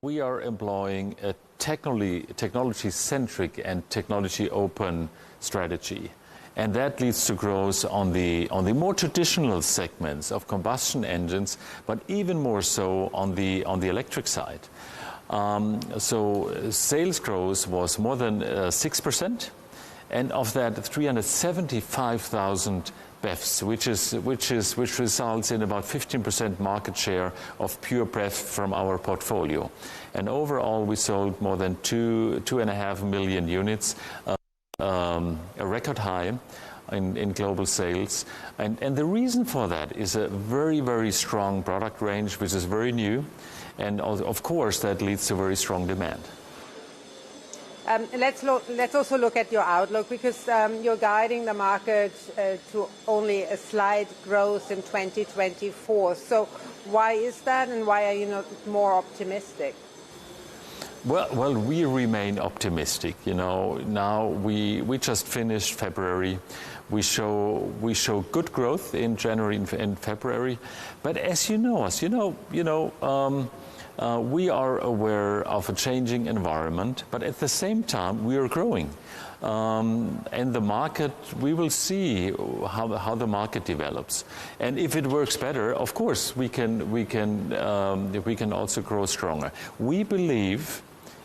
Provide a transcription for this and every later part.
We are employing a technology-centric and technology-open strategy. And that leads to growth on the more traditional segments of combustion engines, but even more so on the electric side. So sales growth was more than 6%, and of that 375,000 BEVs, which results in about 15% market share of pure BEV from our portfolio. And overall, we sold more than 2.5 million units. A record high in global sales, and the reason for that is a very, very strong product range, which is very new, and of course that leads to very strong demand. Let's also look at your outlook, because you're guiding the market to only a slight growth in 2024. So why is that, and why are you not more optimistic? Well, we remain optimistic. You know, now we just finished February. We show good growth in January and February. But as you know us, we are aware of a changing environment. But at the same time, we are growing. And the market, we will see how the market develops. And if it works better, of course, we can also grow stronger. We believe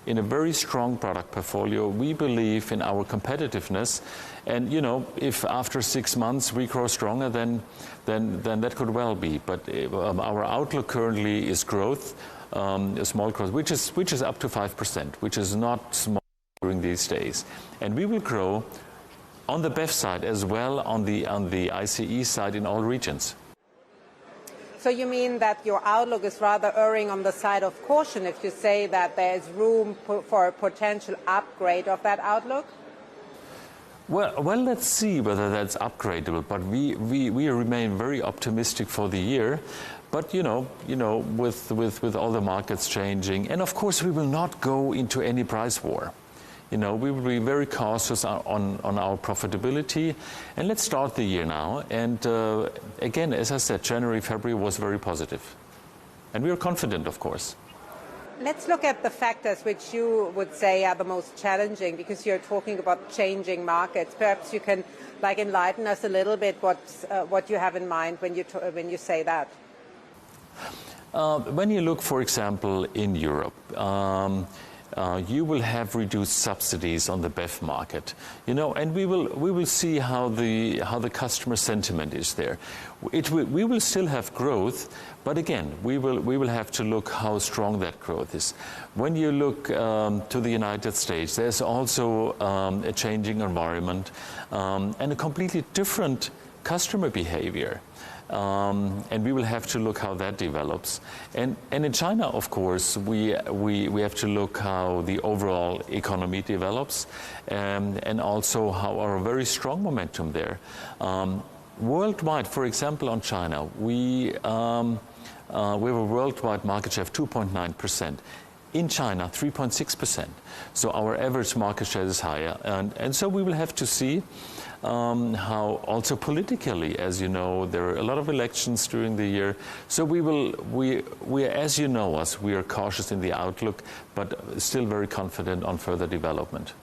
in a very strong product portfolio. We believe in our competitiveness, and if after 6 months we grow stronger, then that could well be. But our outlook currently is growth, a small growth, which is up to 5%, which is not small during these days. And we will grow on the BEV side as well on the ICE side in all regions. So you mean that your outlook is rather erring on the side of caution if you say that there is room for a potential upgrade of that outlook? Well, let's see whether that's upgradable. But we remain very optimistic for the year. But with all the markets changing, and of course we will not go into any price war. We will be very cautious on our profitability. And let's start the year now. And again, as I said, January, February was very positive. And we are confident, of course. Let's look at the factors which you would say are the most challenging, because you're talking about changing markets. Perhaps you can enlighten us a little bit what you have in mind when you say that. When you look, for example, in Europe, you will have reduced subsidies on the BEV market, and we will see how the customer sentiment is there. We will still have growth, but again, we will have to look how strong that growth is. When you look to the United States, there's also a changing environment and a completely different customer behavior. And we will have to look how that develops. And in China, of course, we have to look how the overall economy develops, and also how our very strong momentum there. Worldwide, for example, on China, we have a worldwide market share of 2.9%. In China, 3.6%. So our average market share is higher. And so we will have to see how also politically, as you know, there are a lot of elections during the year. So we as you know us, we are cautious in the outlook, but still very confident on further development.